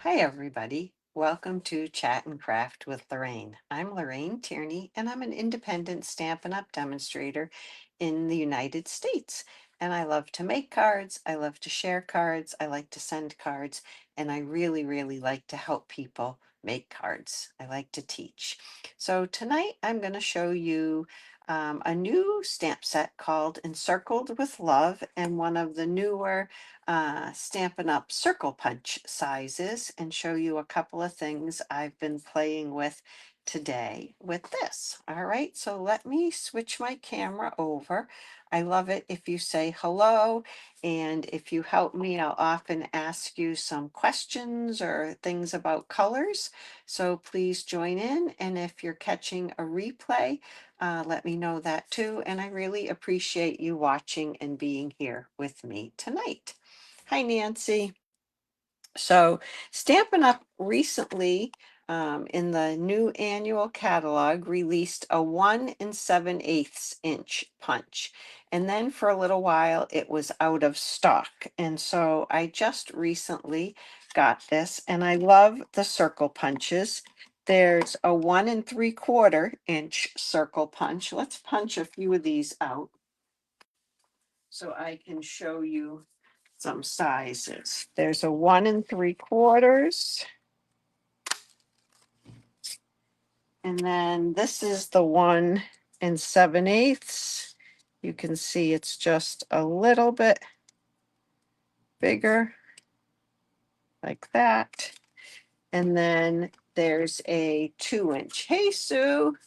Hi, everybody. Welcome to Chat and Craft with Lorraine. I'm Lorraine Tierney, and I'm an independent Stampin' Up! Demonstrator in the United States. And I love to make cards, I love to share cards, I like to send cards, and I really, really like to help people make cards. I like to teach. So tonight I'm going to show you a new stamp set called Encircled with Love, and one of the newer Stampin' Up! Circle Punch sizes, and show you a couple of things I've been playing with today with this. All right, so let me switch my camera over. I love it if you say hello, and if you help me, I'll often ask you some questions or things about colors. So please join in, and if you're catching a replay, let me know that too. And I really appreciate you watching and being here with me tonight. Hi, Nancy. So Stampin' Up! Recently, in the new annual catalog, released a 1 7/8 inch punch. And then for a little while, it was out of stock. And so I just recently got this, and I love the circle punches. There's a 1 3/4 inch circle punch. Let's punch a few of these out so I can show you some sizes. There's a 1 3/4, and then this is the 1 7/8. You can see it's just a little bit bigger, like that. And then there's a 2 inch. Hey, Sue.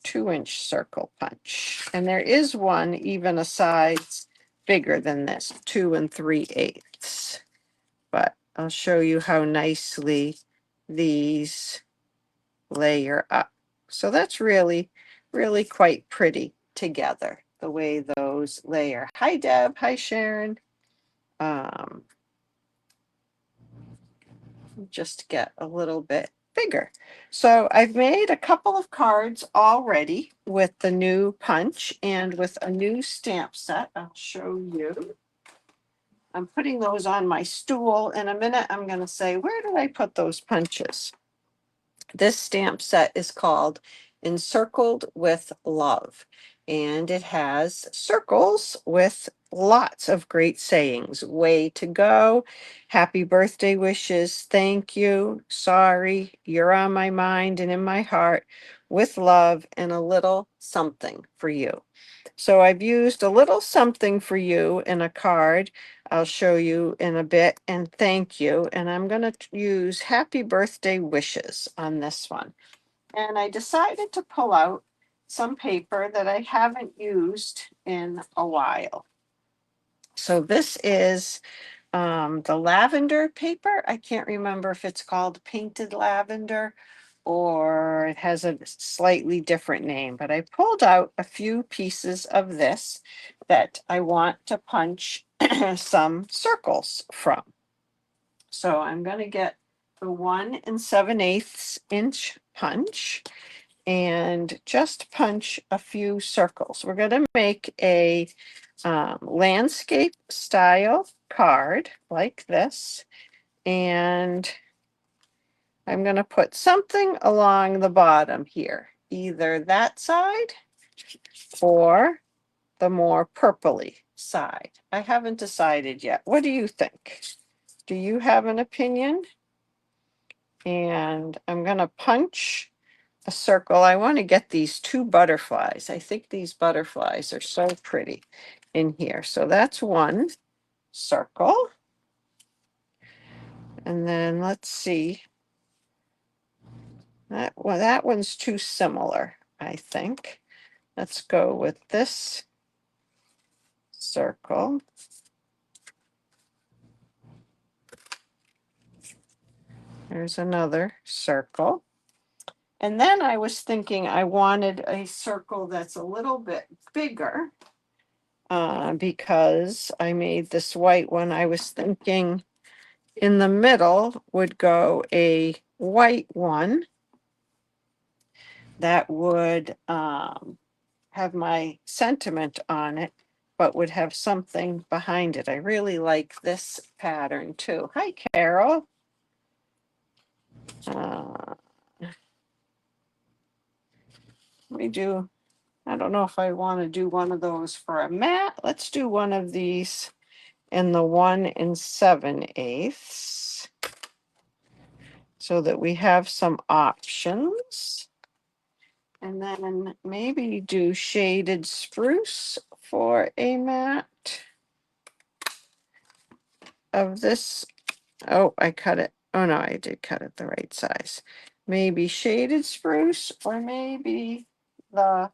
2 inch circle punch. And there is one even a size bigger than this, 2 3/8. But I'll show you how nicely these layer up. So that's really, really quite pretty together, the way those layer. Hi, Deb. Hi, Sharon. Um, just get a little bit bigger. So I've made a couple of cards already with the new punch and with a new stamp set. I'll show you. I'm putting those on my stool. In a minute, I'm going to say, where did I put those punches? This stamp set is called Encircled with Love, and it has circles with lots of great sayings. Way to go, happy birthday wishes, thank you, sorry, you're on my mind and in my heart, with love, and a little something for you. So I've used a little something for you in a card. I'll show you in a bit, and thank you. And I'm going to use happy birthday wishes on this one. And I decided to pull out some paper that I haven't used in a while. So this is the lavender paper. I can't remember if it's called painted lavender or it has a slightly different name, but I pulled out a few pieces of this that I want to punch some circles from. So I'm going to get the 1 7/8 inch punch and just punch a few circles. We're going to make a landscape style card like this. And I'm going to put something along the bottom here, either that side or the more purpley side. I haven't decided yet. What do you think? Do you have an opinion? And I'm going to punch a circle. I want to get these two butterflies. I think these butterflies are so pretty in here. So that's one circle. And then let's see. That one's too similar, I think. Let's go with this circle. There's another circle. And then I was thinking I wanted a circle that's a little bit bigger because I made this white one. I was thinking in the middle would go a white one that would have my sentiment on it, but would have something behind it. I really like this pattern too. Hi, Carol. Let me do, I don't know if I want to do one of those for a mat. Let's do one of these in the 1 7/8 so that we have some options. And then maybe do shaded spruce for a mat of this. Oh, I cut it. Oh no, I did cut it the right size. Maybe shaded spruce or maybe the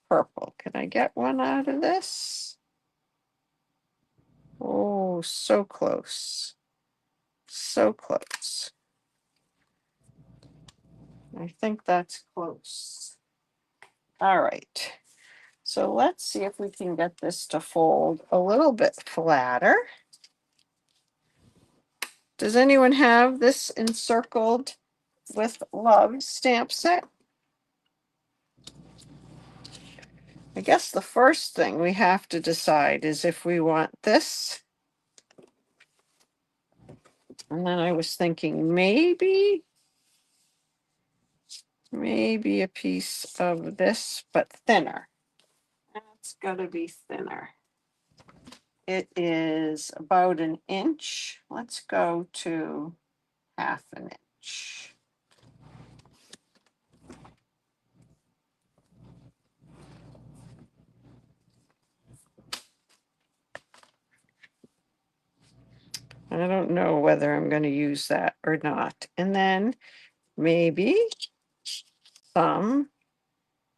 purple. Can I get one out of this? Oh, so close. So close. I think that's close. All right. So let's see if we can get this to fold a little bit flatter. Does anyone have this Encircled with Love stamp set? I guess the first thing we have to decide is if we want this. And then I was thinking maybe a piece of this, but thinner. That's gotta be thinner. It is about an inch. Let's go to half an inch. I don't know whether I'm going to use that or not. And then maybe some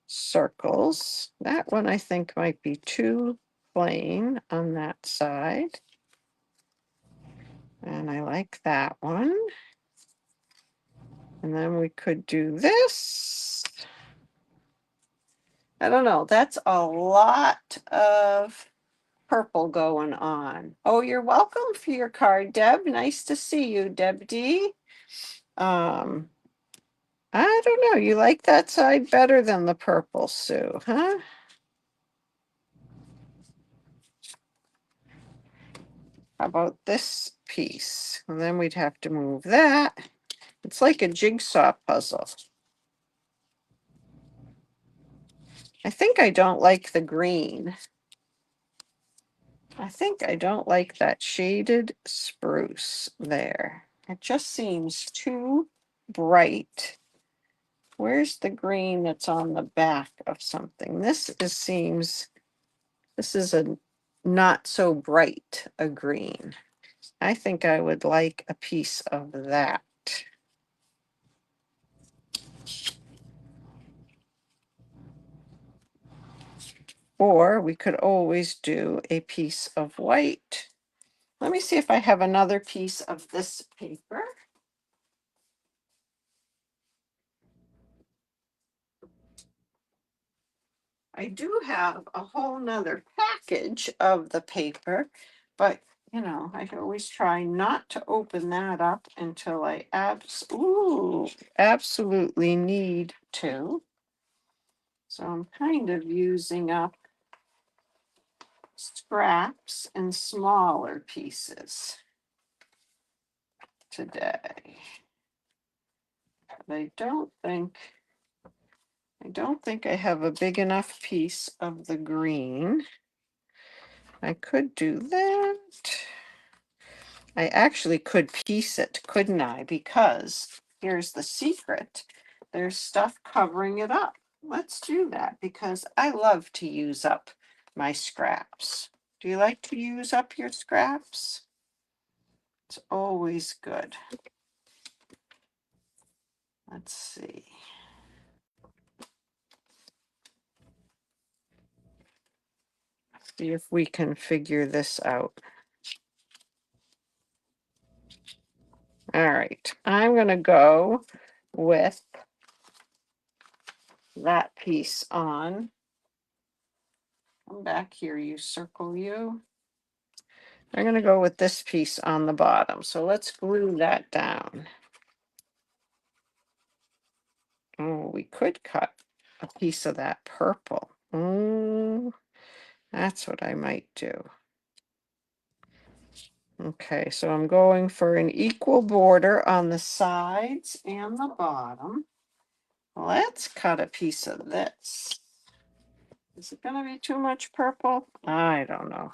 circles. That one I think might be too plain on that side. And I like that one. And then we could do this. I don't know. That's a lot of purple going on. Oh, you're welcome for your card, Deb. Nice to see you, Deb D. I don't know. You like that side better than the purple, Sue, huh? How about this piece? And then we'd have to move that. It's like a jigsaw puzzle. I think I don't like the green. I think I don't like that shaded spruce there. It just seems too bright. Where's the green that's on the back of something? This is a not so bright a green. I think I would like a piece of that. Or we could always do a piece of white. Let me see if I have another piece of this paper. I do have a whole nother package of the paper, but you know, I always try not to open that up until I absolutely need to. So I'm kind of using up scraps and smaller pieces today. But I don't think I have a big enough piece of the green. I could do that. I actually could piece it, couldn't I? Because here's the secret. There's stuff covering it up. Let's do that because I love to use up my scraps. Do you like to use up your scraps? It's always good. Let's see. See if we can figure this out. All right, I'm going to go with that piece on. Come back here, you circle you. I'm going to go with this piece on the bottom. So let's glue that down. Oh, we could cut a piece of that purple. Oh, that's what I might do. Okay, so I'm going for an equal border on the sides and the bottom. Let's cut a piece of this. Is it going to be too much purple? I don't know.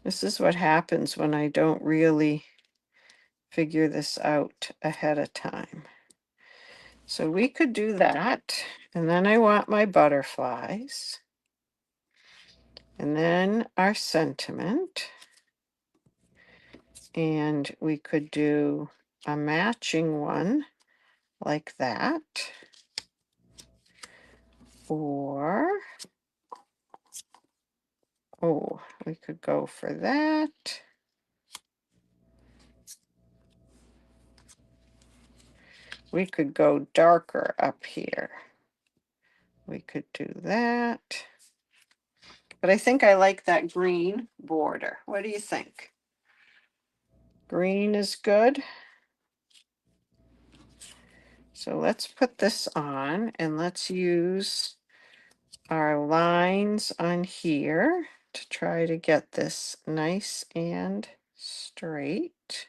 This is what happens when I don't really figure this out ahead of time. So we could do that. And then I want my butterflies. And then our sentiment. And we could do a matching one like that. Or, oh, we could go for that. We could go darker up here. We could do that. But I think I like that green border. What do you think? Green is good. So let's put this on and let's use our lines on here to try to get this nice and straight.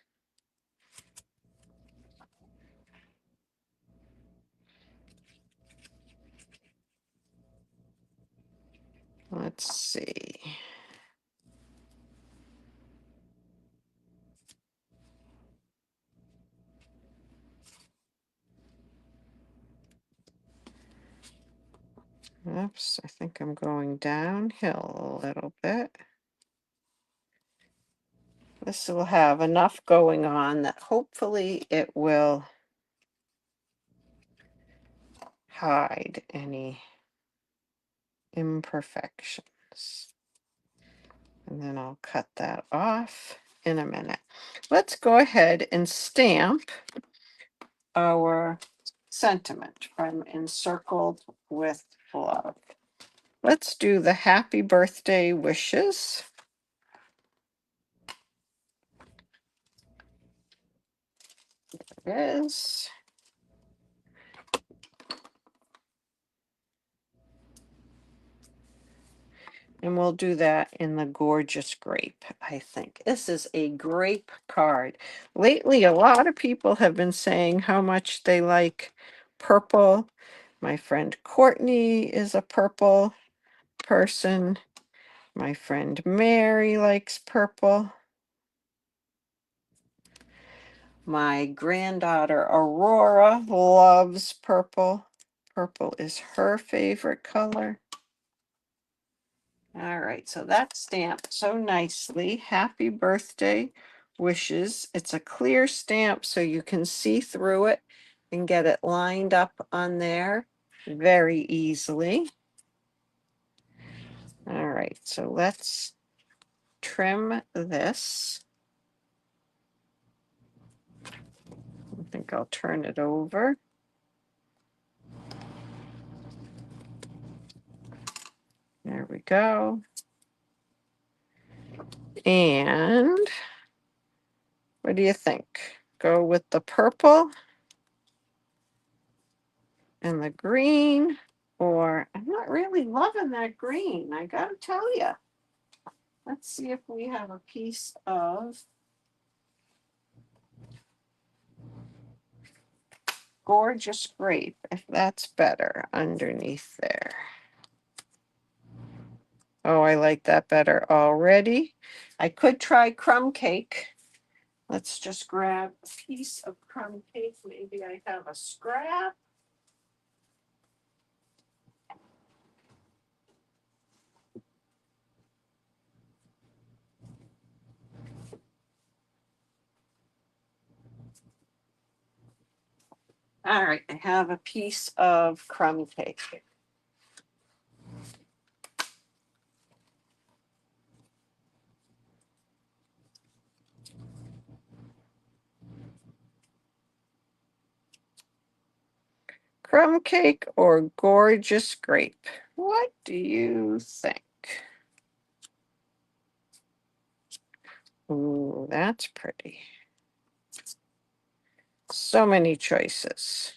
Let's see. Oops, I think I'm going downhill a little bit. This will have enough going on that hopefully it will hide any imperfections. And then I'll cut that off in a minute. Let's go ahead and stamp our sentiment from Encircled with Love. Let's do the happy birthday wishes. There it is. And we'll do that in the gorgeous grape, I think. This is a grape card. Lately, a lot of people have been saying how much they like purple. My friend Courtney is a purple person. My friend Mary likes purple. My granddaughter Aurora loves purple. Purple is her favorite color. All right, so that's stamped so nicely. Happy birthday wishes. It's a clear stamp so you can see through it and get it lined up on there very easily. All right, so let's trim this. I think I'll turn it over. There we go. And what do you think? Go with the purple and the green, or I'm not really loving that green, I gotta tell you. Let's see if we have a piece of gorgeous grape, if that's better underneath there. Oh, I like that better already. I could try crumb cake. Let's just grab a piece of crumb cake. Maybe I have a scrap. All right, I have a piece of crumb cake. Crumb cake or gorgeous grape? What do you think? Ooh, that's pretty. So many choices.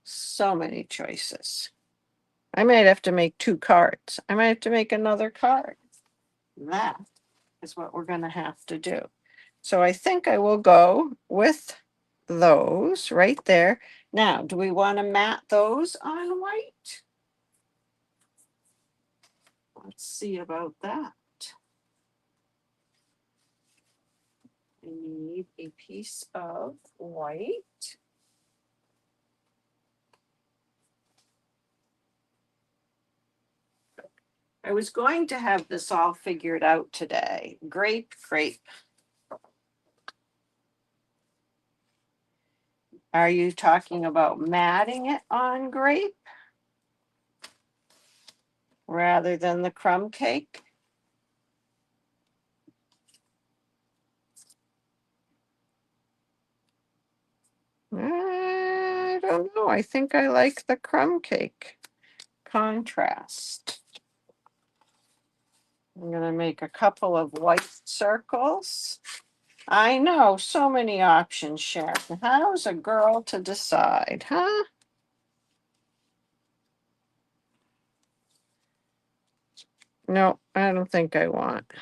So many choices. I might have to make 2 cards. I might have to make another card. That is what we're going to have to do. So I think I will go with those right there. Now, do we want to mat those on white? Let's see about that. I need a piece of white. I was going to have this all figured out today. Grape. Are you talking about matting it on grape rather than the crumb cake? I don't know. I think I like the crumb cake contrast. I'm going to make a couple of white circles. I know, so many options, Sharon. How's a girl to decide, huh? No, I don't think I want.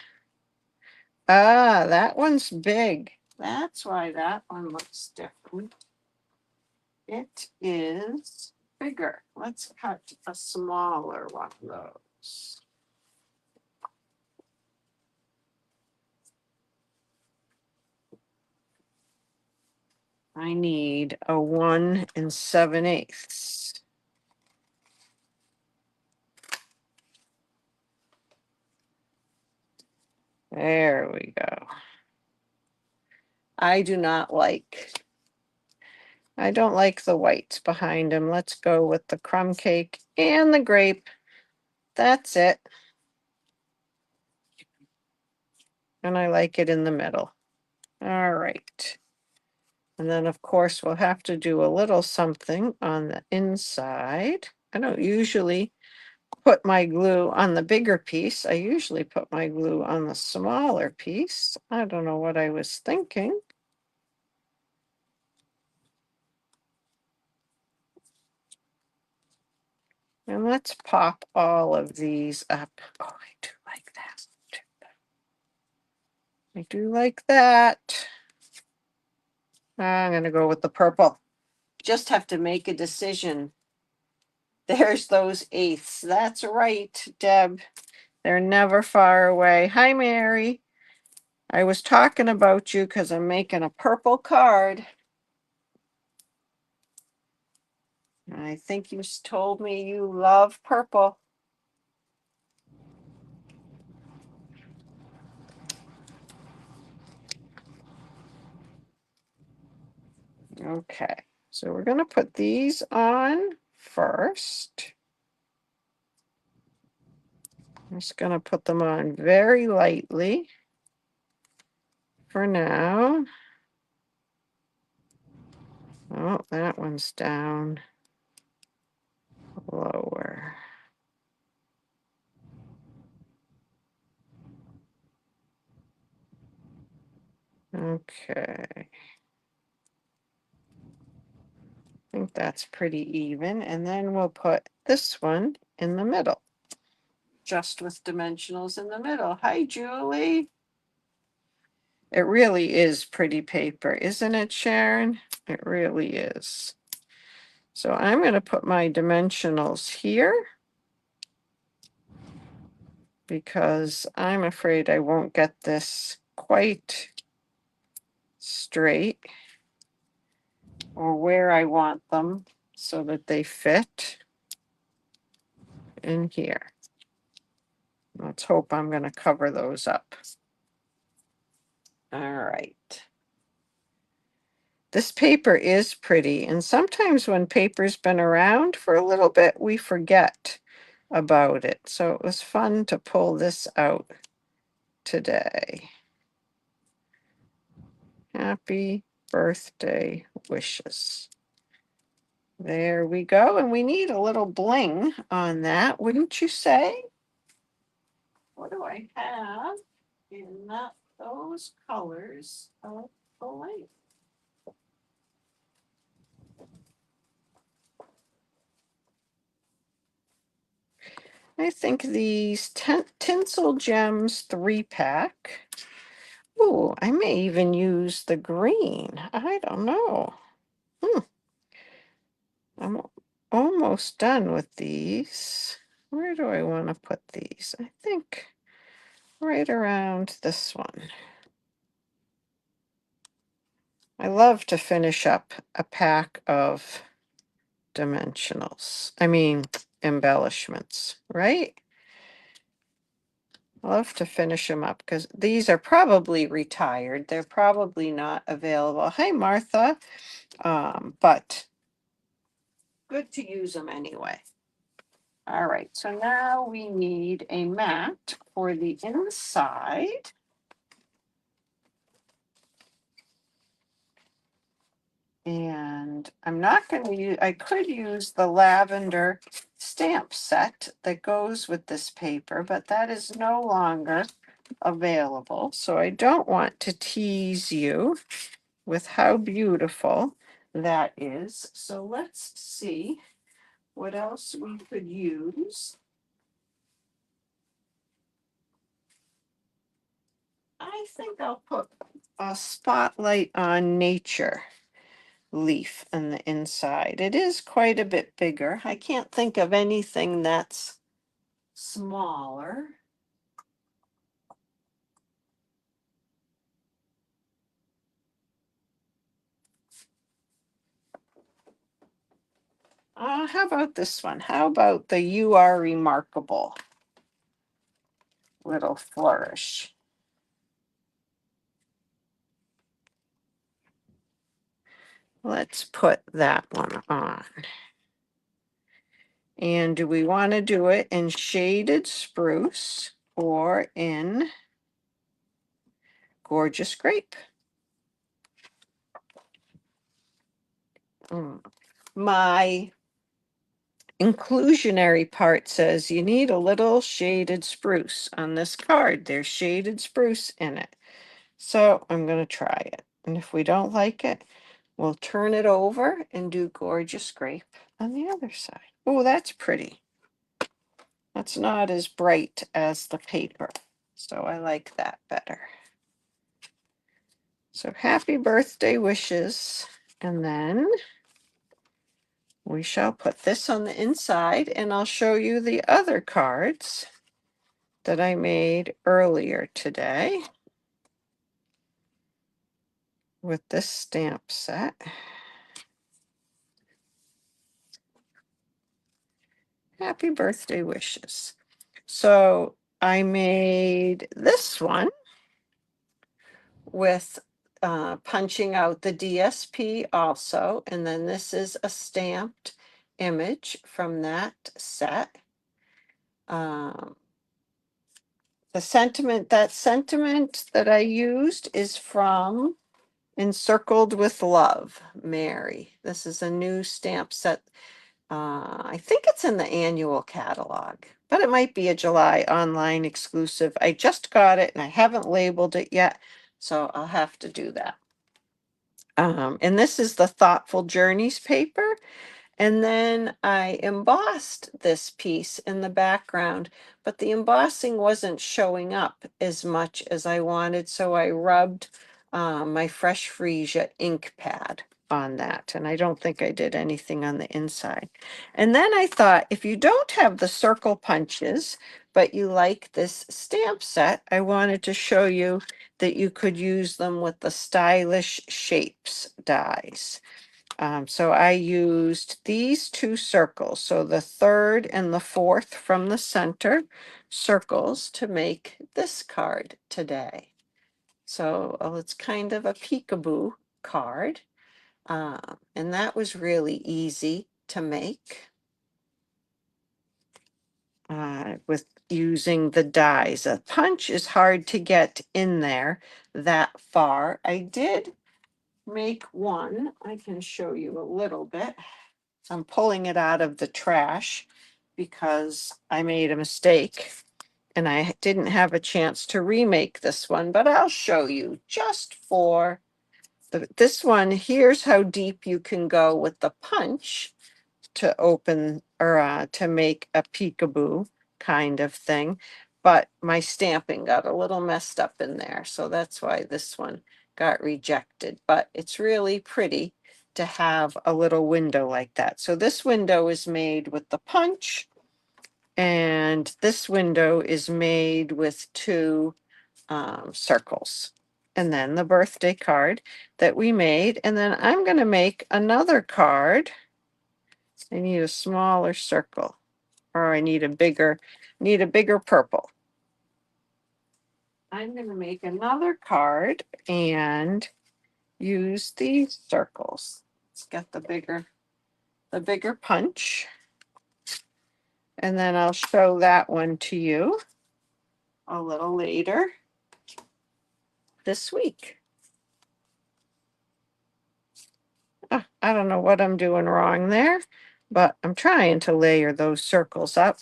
Ah, that one's big. That's why that one looks different. It is bigger. Let's cut a smaller one of those. I need a 1 7/8. There we go. I don't like the whites behind them. Let's go with the crumb cake and the grape. That's it. And I like it in the middle. All right. And then, of course, we'll have to do a little something on the inside. I don't usually put my glue on the bigger piece. I usually put my glue on the smaller piece. I don't know what I was thinking. And let's pop all of these up. Oh, I do like that. I do like that. I'm going to go with the purple. Just have to make a decision. There's those 8ths. That's right, Deb. They're never far away. Hi, Mary. I was talking about you because I'm making a purple card. I think you told me you love purple. Okay, so we're going to put these on first. I'm just going to put them on very lightly for now. Oh, that one's down lower. Okay. I think that's pretty even. And then we'll put this one in the middle, just with dimensionals in the middle. Hi, Julie. It really is pretty paper, isn't it, Sharon? It really is. So I'm going to put my dimensionals here because I'm afraid I won't get this quite straight or where I want them so that they fit in here. Let's hope I'm going to cover those up. All right. This paper is pretty, and sometimes when paper's been around for a little bit, we forget about it. So it was fun to pull this out today. Happy birthday wishes. There we go. And we need a little bling on that, wouldn't you say? What do I have in those colors of bling? I think these Tinsel Gems 3-pack. Ooh, I may even use the green. I don't know. I'm almost done with these. Where do I want to put these? I think right around this one. I love to finish up a pack of dimensionals. I mean, embellishments, right? I love to finish them up because these are probably retired. They're probably not available. Hi, Martha. But good to use them anyway. All right, so now we need a mat for the inside. And I'm not going to use, I could use the lavender stamp set that goes with this paper, but that is no longer available. So I don't want to tease you with how beautiful that is. So let's see what else we could use. I think I'll put a spotlight on nature leaf on the inside. It is quite a bit bigger. I can't think of anything that's smaller. How about this one? How about the You Are Remarkable little flourish? Let's put that one on. And do we want to do it in shaded spruce or in gorgeous grape? My inclusionary part says you need a little shaded spruce on this card. There's shaded spruce in it. So I'm going to try it. And if we don't like it, we'll turn it over and do gorgeous grape on the other side. Oh, that's pretty. That's not as bright as the paper. So I like that better. So happy birthday wishes. And then we shall put this on the inside and I'll show you the other cards that I made earlier today with this stamp set. Happy birthday wishes. So I made this one with punching out the DSP also, and then this is a stamped image from that set. The sentiment that I used is from Encircled with Love, Mary. This is a new stamp set. I think it's in the annual catalog, but it might be a July online exclusive. I just got it and I haven't labeled it yet, so I'll have to do that. And this is the Thoughtful Journeys paper. And then I embossed this piece in the background, but the embossing wasn't showing up as much as I wanted. So I rubbed my Fresh Freesia ink pad on that. And I don't think I did anything on the inside. And then I thought, if you don't have the circle punches, but you like this stamp set, I wanted to show you that you could use them with the Stylish Shapes dies. So I used these two circles, so the third and the fourth from the center circles to make this card today. So it's kind of a peekaboo card. And that was really easy to make with using the dies. A punch is hard to get in there that far. I did make one. I can show you a little bit. I'm pulling it out of the trash because I made a mistake and I didn't have a chance to remake this one, but I'll show you just for this one. Here's how deep you can go with the punch to open or to make a peekaboo kind of thing, but my stamping got a little messed up in there. So that's why this one got rejected. But it's really pretty to have a little window like that. So this window is made with the punch, and this window is made with two circles. And then the birthday card that we made. And then I'm going to make another card. I need a smaller circle, or I need a bigger purple. I'm going to make another card and use these circles. Let's get the bigger punch. And then I'll show that one to you a little later this week. I don't know what I'm doing wrong there, but I'm trying to layer those circles up.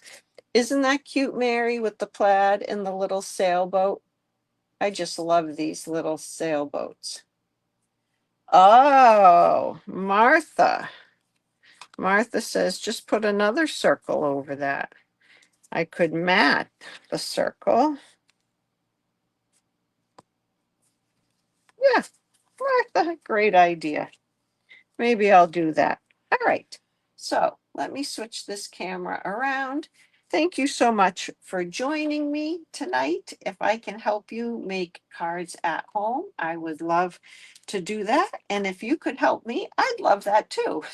Isn't that cute, Mary, with the plaid and the little sailboat? I just love these little sailboats. Oh, Martha. Martha says just put another circle over that. I could mat the circle. Yeah, Martha, great idea. Maybe I'll do that. All right. So let me switch this camera around. Thank you so much for joining me tonight. If I can help you make cards at home, I would love to do that. And if you could help me, I'd love that too.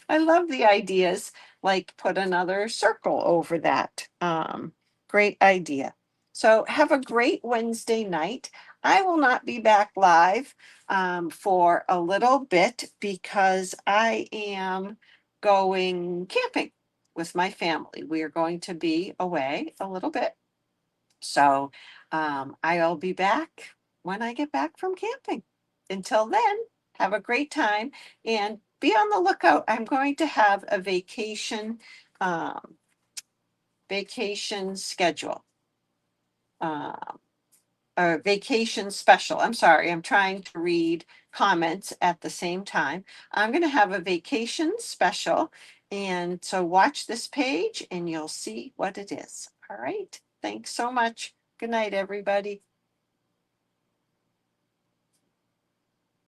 I love the ideas, like put another circle over that. Great idea. So have a great Wednesday night. I will not be back live for a little bit because I am going camping with my family. We are going to be away a little bit. So I'll be back when I get back from camping. Until then, have a great time and be on the lookout. I'm going to have a um, vacation schedule. A vacation special. I'm sorry, I'm trying to read comments at the same time. I'm going to have a vacation special. And so watch this page and you'll see what it is. All right. Thanks so much. Good night, everybody.